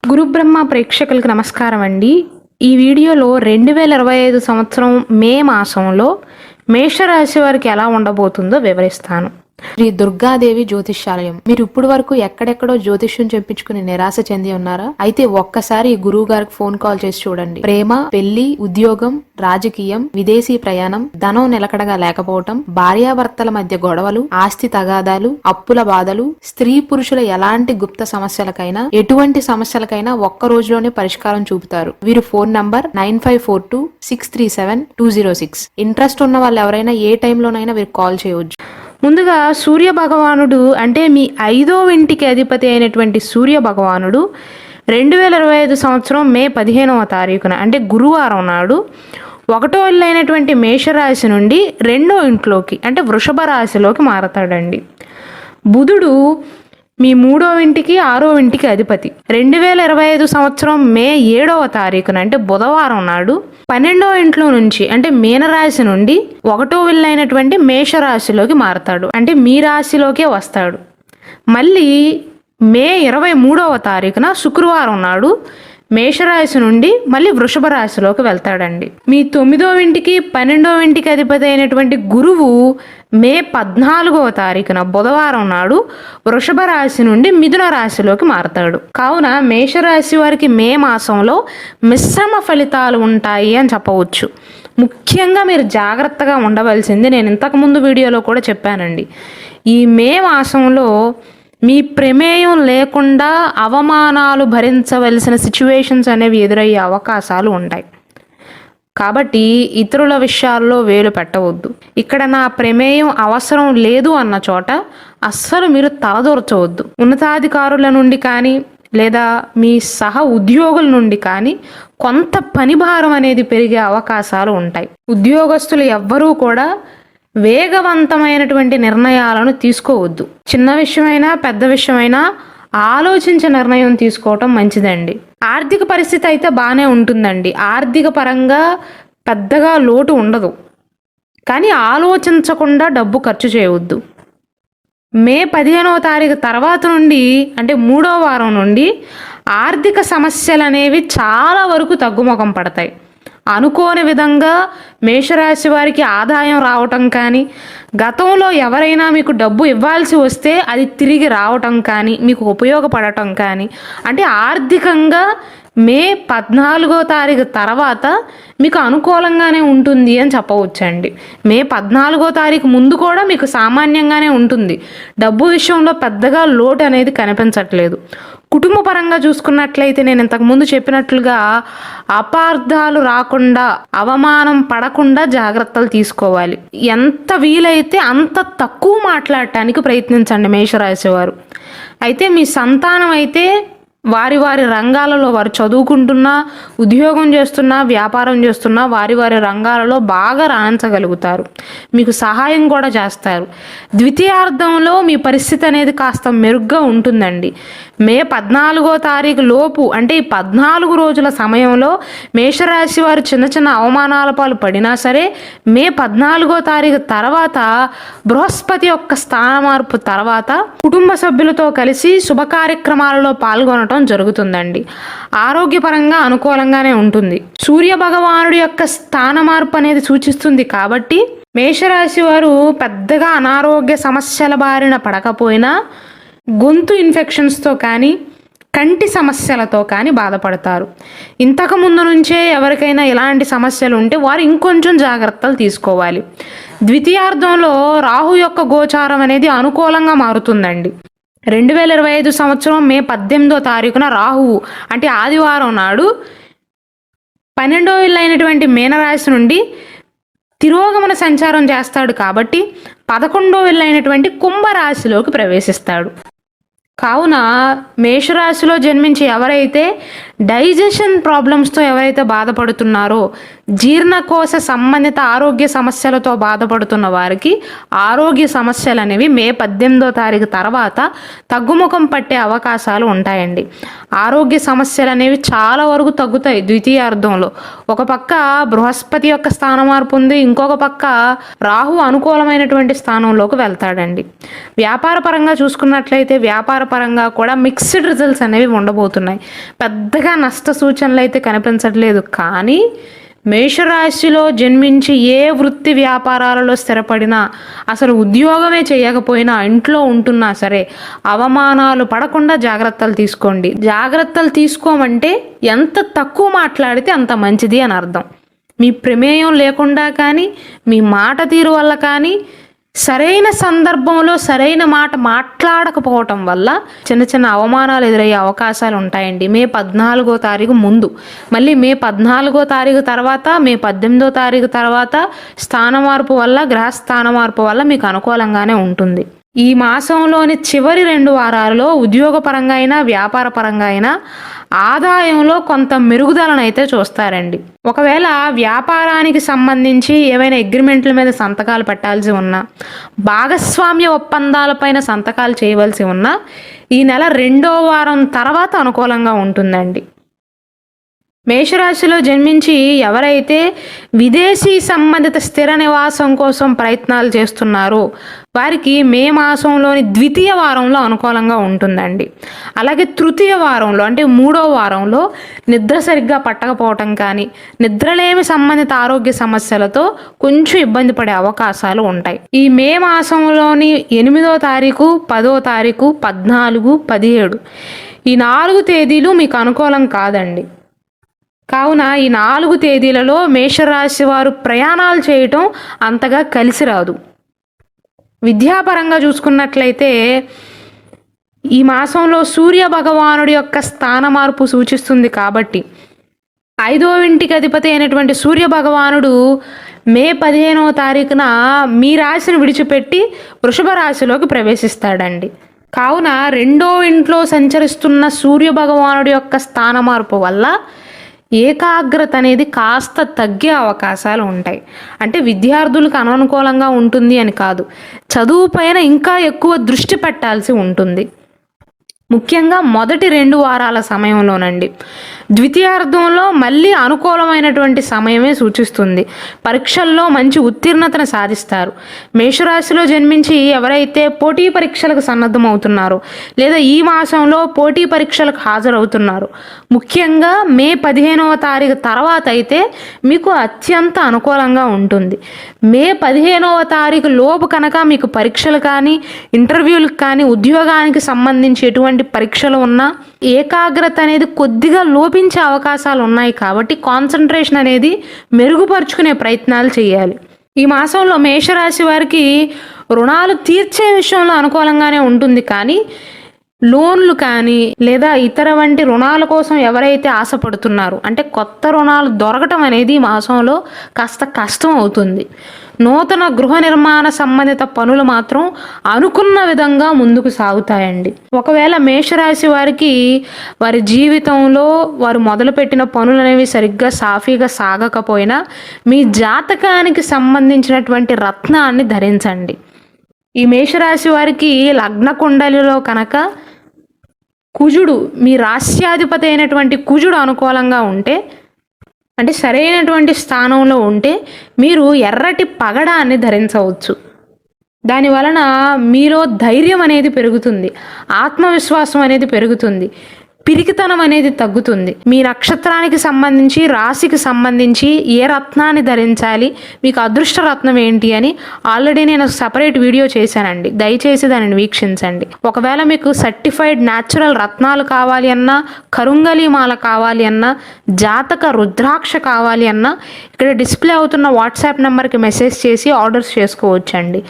గురుబ్రహ్మ ప్రేక్షకులకు నమస్కారం అండి. ఈ వీడియోలో 2025 సంవత్సరం మే మాసంలో మేషరాశి వారికి ఎలా ఉండబోతుందో వివరిస్తాను. శ్రీ దుర్గాదేవి జ్యోతిష్యాలయం. మీరు ఇప్పుడు వరకు ఎక్కడెక్కడో జ్యోతిష్యం చెప్పించుకుని నిరాశ చెంది ఉన్నారా? అయితే ఒక్కసారి గురువు గారికి ఫోన్ కాల్ చేసి చూడండి. ప్రేమ, పెళ్లి, ఉద్యోగం, రాజకీయం, విదేశీ ప్రయాణం, ధనం నిలకడగా లేకపోవటం, భార్యాభర్తల మధ్య గొడవలు, ఆస్తి తగాదాలు, అప్పుల బాధలు, స్త్రీ పురుషుల ఎలాంటి గుప్త సమస్యలకైనా ఎటువంటి సమస్యలకైనా ఒక్క రోజులోనే పరిష్కారం చూపుతారు. వీరు ఫోన్ నంబర్ 9542637206. ఇంట్రెస్ట్ ఉన్న వాళ్ళు ఎవరైనా ఏ టైంలోనైనా వీరు కాల్ చేయవచ్చు. ముందుగా సూర్య భగవానుడు అంటే మీ 5వ ఇంటికి అధిపతి అయినటువంటి సూర్య భగవానుడు 2025 సంవత్సరం మే 15వ తారీఖున అంటే గురువారం నాడు 1వ ఇల్లు అయినటువంటి మేషరాశి నుండి 2వ ఇంట్లోకి అంటే వృషభ రాశిలోకి మారతాడండి. బుధుడు మీ 3వ ఇంటికి 6వ ఇంటికి అధిపతి 2025 సంవత్సరం మే 7వ తారీఖున అంటే బుధవారం నాడు 12వ ఇంట్లో నుంచి అంటే మీనరాశి నుండి 1వ ఇల్లు అయినటువంటి మేషరాశిలోకి మారతాడు. అంటే మీ రాశిలోకే వస్తాడు. మళ్ళీ మే 23వ తారీఖున శుక్రవారం నాడు మేషరాశి నుండి మళ్ళీ వృషభ రాశిలోకి వెళ్తాడండి. మీ 9వ ఇంటికి 12వ ఇంటికి అధిపతి అయినటువంటి గురువు మే 14వ తారీఖున బుధవారం నాడు వృషభ రాశి నుండి మిథున రాశిలోకి మారతాడు. కావున మేషరాశి వారికి మే మాసంలో మిశ్రమ ఫలితాలు ఉంటాయి అని చెప్పవచ్చు. ముఖ్యంగా మీరు జాగ్రత్తగా ఉండవలసింది నేను ఇంతకుముందు వీడియోలో కూడా చెప్పానండి. ఈ మే మాసంలో మీ ప్రమేయం లేకుండా అవమానాలు భరించవలసిన సిచ్యువేషన్స్ అనేవి ఎదురయ్యే అవకాశాలు ఉంటాయి. కాబట్టి ఇతరుల విషయాల్లో వేలు పెట్టవద్దు. ఇక్కడ నా ప్రమేయం అవసరం లేదు అన్న చోట అస్సలు మీరు తలదూర్చవద్దు. ఉన్నతాధికారుల నుండి కానీ లేదా మీ సహ ఉద్యోగుల నుండి కానీ కొంత పని భారం అనేది పెరిగే అవకాశాలు ఉంటాయి. ఉద్యోగస్తులు ఎవ్వరూ కూడా వేగవంతమైనటువంటి నిర్ణయాలను తీసుకోవద్దు. చిన్న విషయమైనా పెద్ద విషయమైనా ఆలోచించి నిర్ణయం తీసుకోవటం మంచిదండి. ఆర్థిక పరిస్థితి అయితే బాగానే ఉంటుందండి. ఆర్థిక పరంగా పెద్దగా లోటు ఉండదు. కానీ ఆలోచించకుండా డబ్బు ఖర్చు చేయవద్దు. మే 15వ తారీఖు తర్వాత నుండి అంటే 3వ వారం నుండి ఆర్థిక సమస్యలు అనేవి చాలా వరకు తగ్గుముఖం పడతాయి. అనుకోని విధంగా మేషరాశి వారికి ఆదాయం రావటం కానీ, గతంలో ఎవరైనా మీకు డబ్బు ఇవ్వాల్సి వస్తే అది తిరిగి రావటం కానీ, మీకు ఉపయోగపడటం కానీ, అంటే ఆర్థికంగా మే 14వ తారీఖు తర్వాత మీకు అనుకూలంగానే ఉంటుంది అని చెప్పవచ్చండి. మే 14వ తారీఖు ముందు కూడా మీకు సామాన్యంగానే ఉంటుంది. డబ్బు విషయంలో పెద్దగా లోటు అనేది కనిపించట్లేదు. కుటుంబ పరంగా చూసుకున్నట్లయితే నేను ఇంతకుముందు చెప్పినట్లుగా అపార్థాలు రాకుండా, అవమానం పడకుండా జాగ్రత్తలు తీసుకోవాలి. ఎంత వీలైతే అంత తక్కువ మాట్లాడటానికి ప్రయత్నించండి మేషరాశి వారు. అయితే మీ సంతానం అయితే వారి వారి రంగాలలో వారు చదువుకుంటున్నా, ఉద్యోగం చేస్తున్నా, వ్యాపారం చేస్తున్నా వారి వారి రంగాలలో బాగా రాణించగలుగుతారు. మీకు సహాయం కూడా చేస్తారు. ద్వితీయార్థంలో మీ పరిస్థితి అనేది కాస్త మెరుగ్గా ఉంటుందండి. మే 14వ తారీఖు లోపు అంటే ఈ 14 రోజుల సమయంలో మేషరాశి వారు చిన్న చిన్న అవమానాల పాలు పడినా సరే మే 14వ తారీఖు తర్వాత బృహస్పతి యొక్క స్థాన మార్పు తర్వాత కుటుంబ సభ్యులతో కలిసి శుభ కార్యక్రమాలలో పాల్గొనటం జరుగుతుందండి. ఆరోగ్యపరంగా అనుకూలంగానే ఉంటుంది. సూర్య భగవానుడి యొక్క స్థాన మార్పు అనేది సూచిస్తుంది కాబట్టి మేషరాశి వారు పెద్దగా అనారోగ్య సమస్యల బారిన పడకపోయినా గొంతు ఇన్ఫెక్షన్స్తో కానీ కంటి సమస్యలతో కానీ బాధపడతారు. ఇంతకు ముందు నుంచే ఎవరికైనా ఇలాంటి సమస్యలు ఉంటే వారు ఇంకొంచెం జాగ్రత్తలు తీసుకోవాలి. ద్వితీయార్థంలో రాహు యొక్క గోచారం అనేది అనుకూలంగా మారుతుందండి. 2025 సంవత్సరం మే 18వ తారీఖున రాహువు అంటే ఆదివారం నాడు 12వ ఇల్లు అయినటువంటి మీనరాశి నుండి తిరోగమన సంచారం చేస్తాడు. కాబట్టి 11వ ఇల్లు అయినటువంటి కుంభరాశిలోకి ప్రవేశిస్తాడు. కావున మేషరాశిలో జన్మించి ఎవరైతే డైజెషన్ ప్రాబ్లమ్స్తో ఎవరైతే బాధపడుతున్నారో, జీర్ణకోశ సంబంధిత ఆరోగ్య సమస్యలతో బాధపడుతున్న వారికి ఆరోగ్య సమస్యలు అనేవి మే 18వ తారీఖు తర్వాత తగ్గుముఖం పట్టే అవకాశాలు ఉంటాయండి. ఆరోగ్య సమస్యలు అనేవి చాలా వరకు తగ్గుతాయి ద్వితీయార్థంలో. ఒక పక్క బృహస్పతి యొక్క స్థాన మార్పు ఉంది, ఇంకొక పక్క రాహు అనుకూలమైనటువంటి స్థానంలోకి వెళ్తాడండి. వ్యాపార పరంగా చూసుకున్నట్లయితే వ్యాపార పరంగా కూడా మిక్స్డ్ రిజల్ట్స్ అనేవి ఉండబోతున్నాయి. పెద్దగా నష్ట సూచనలు అయితే కనిపించట్లేదు. కానీ మేషరాశిలో జన్మించి ఏ వృత్తి వ్యాపారాలలో స్థిరపడినా, అసలు ఉద్యోగమే చేయకపోయినా, ఇంట్లో ఉంటున్నా సరే అవమానాలు పడకుండా జాగ్రత్తలు తీసుకోండి. జాగ్రత్తలు తీసుకోమంటే ఎంత తక్కువ మాట్లాడితే అంత మంచిది అని అర్థం. మీ ప్రమేయం లేకుండా కానీ, మీ మాట తీరు వల్ల కానీ, సరైన సందర్భంలో సరైన మాట మాట్లాడకపోవటం వల్ల చిన్న చిన్న అవమానాలు ఎదురయ్యే అవకాశాలు ఉంటాయండి. మే 14వ తారీఖు ముందు, మళ్ళీ మే 14వ తారీఖు తర్వాత, మే 18వ తారీఖు తర్వాత స్థాన మార్పు వల్ల, గ్రహ స్థాన మార్పు వల్ల మీకు అనుకూలంగానే ఉంటుంది. ఈ మాసంలోని చివరి 2 వారాలలో ఉద్యోగపరంగా అయినా వ్యాపార పరంగా అయినా ఆదాయంలో కొంత మెరుగుదలను అయితే చూస్తారండి. ఒకవేళ వ్యాపారానికి సంబంధించి ఏవైనా అగ్రిమెంట్ల మీద సంతకాలు పెట్టాల్సి ఉన్నా, భాగస్వామ్య ఒప్పందాలపైన సంతకాలు చేయవలసి ఉన్నా ఈ నెల 2వ వారం తర్వాత అనుకూలంగా ఉంటుందండి. మేషరాశిలో జన్మించి ఎవరైతే విదేశీ సంబంధిత స్థిర నివాసం కోసం ప్రయత్నాలు చేస్తున్నారో వారికి మే మాసంలోని ద్వితీయ వారంలో అనుకూలంగా ఉంటుందండి. అలాగే తృతీయ వారంలో అంటే 3వ వారంలో నిద్ర సరిగ్గా పట్టకపోవటం కానీ, నిద్రలేమి సంబంధిత ఆరోగ్య సమస్యలతో కొంచెం ఇబ్బంది పడే అవకాశాలు ఉంటాయి. ఈ మే మాసంలోని 8వ తారీఖు, 10వ తారీఖు, 14, 17 ఈ 4 తేదీలు మీకు అనుకూలం కాదండి. కావున ఈ 4 తేదీలలో మేషరాశి వారు ప్రయాణాలు చేయటం అంతగా కలిసి రాదు. విద్యాపరంగా చూసుకున్నట్లయితే ఈ మాసంలో సూర్య భగవానుడి యొక్క స్థాన మార్పు సూచిస్తుంది కాబట్టి 5వ ఇంటికి అధిపతి అయినటువంటి సూర్య భగవానుడు మే 15వ తారీఖున మీ రాశిని విడిచిపెట్టి వృషభ రాశిలోకి ప్రవేశిస్తాడండి. కావున 2వ ఇంట్లో సంచరిస్తున్న సూర్య భగవానుడి యొక్క స్థాన మార్పు వల్ల ఏకాగ్రత అనేది కాస్త తగ్గే అవకాశాలు ఉంటాయి. అంటే విద్యార్థులకు అననుకూలంగా ఉంటుంది అని కాదు, చదువు పైన ఇంకా ఎక్కువ దృష్టి పెట్టాల్సి ఉంటుంది. ముఖ్యంగా మొదటి 2 వారాల సమయంలోనండి. ద్వితీయార్థంలో మళ్ళీ అనుకూలమైనటువంటి సమయమే సూచిస్తుంది. పరీక్షల్లో మంచి ఉత్తీర్ణతను సాధిస్తారు. మేషరాశిలో జన్మించి ఎవరైతే పోటీ పరీక్షలకు సన్నద్ధమవుతున్నారో లేదా ఈ మాసంలో పోటీ పరీక్షలకు హాజరవుతున్నారు, ముఖ్యంగా మే 15వ తారీఖు తర్వాత అయితే మీకు అత్యంత అనుకూలంగా ఉంటుంది. మే 15వ తారీఖు లోపు కనుక మీకు పరీక్షలు కానీ, ఇంటర్వ్యూలకు కానీ, ఉద్యోగానికి సంబంధించి ఎటువంటి పరీక్షలు ఉన్నా ఏకాగ్రత అనేది కొద్దిగా లోపించే అవకాశాలు ఉన్నాయి. కాబట్టి కాన్సన్ట్రేషన్ అనేది మెరుగుపరుచుకునే ప్రయత్నాలు చేయాలి. ఈ మాసంలో మేషరాశి వారికి రుణాలు తీర్చే విషయంలో అనుకూలంగానే ఉంటుంది. కానీ లోన్లు కానీ లేదా ఇతర వంటి రుణాల కోసం ఎవరైతే ఆశపడుతున్నారో, అంటే కొత్త రుణాలు దొరకటం అనేది ఈ మాసంలో కాస్త కష్టం అవుతుంది. నూతన గృహ నిర్మాణ సంబంధిత పనులు మాత్రం అనుకున్న విధంగా ముందుకు సాగుతాయండి. ఒకవేళ మేషరాశి వారికి వారి జీవితంలో వారు మొదలుపెట్టిన పనులు అనేవి సరిగ్గా సాఫీగా సాగకపోయినా మీ జాతకానికి సంబంధించినటువంటి రత్నాన్ని ధరించండి. ఈ మేషరాశి వారికి లగ్న కుండలిలో కనుక కుజుడు, మీ రాశ్యాధిపతి అయినటువంటి కుజుడు అనుకూలంగా ఉంటే, అంటే సరైనటువంటి స్థానంలో ఉంటే మీరు ఎర్రటి పగడాన్ని ధరించవచ్చు. దాని వలన మీలో ధైర్యం అనేది పెరుగుతుంది, ఆత్మవిశ్వాసం అనేది పెరుగుతుంది, పిరికితనం అనేది తగ్గుతుంది. మీ నక్షత్రానికి సంబంధించి, రాశికి సంబంధించి ఏ రత్నాన్ని ధరించాలి, మీకు అదృష్ట రత్నం ఏంటి అని ఆల్రెడీ నేను సపరేట్ వీడియో చేశానండి. దయచేసి దానిని వీక్షించండి. ఒకవేళ మీకు సర్టిఫైడ్ న్యాచురల్ రత్నాలు కావాలి అన్నా, కరుంగలి మాల కావాలి అన్నా, జాతక రుద్రాక్ష కావాలి అన్నా ఇక్కడ డిస్ప్లే అవుతున్న వాట్సాప్ నెంబర్కి మెసేజ్ చేసి ఆర్డర్స్ చేసుకోవచ్చండి.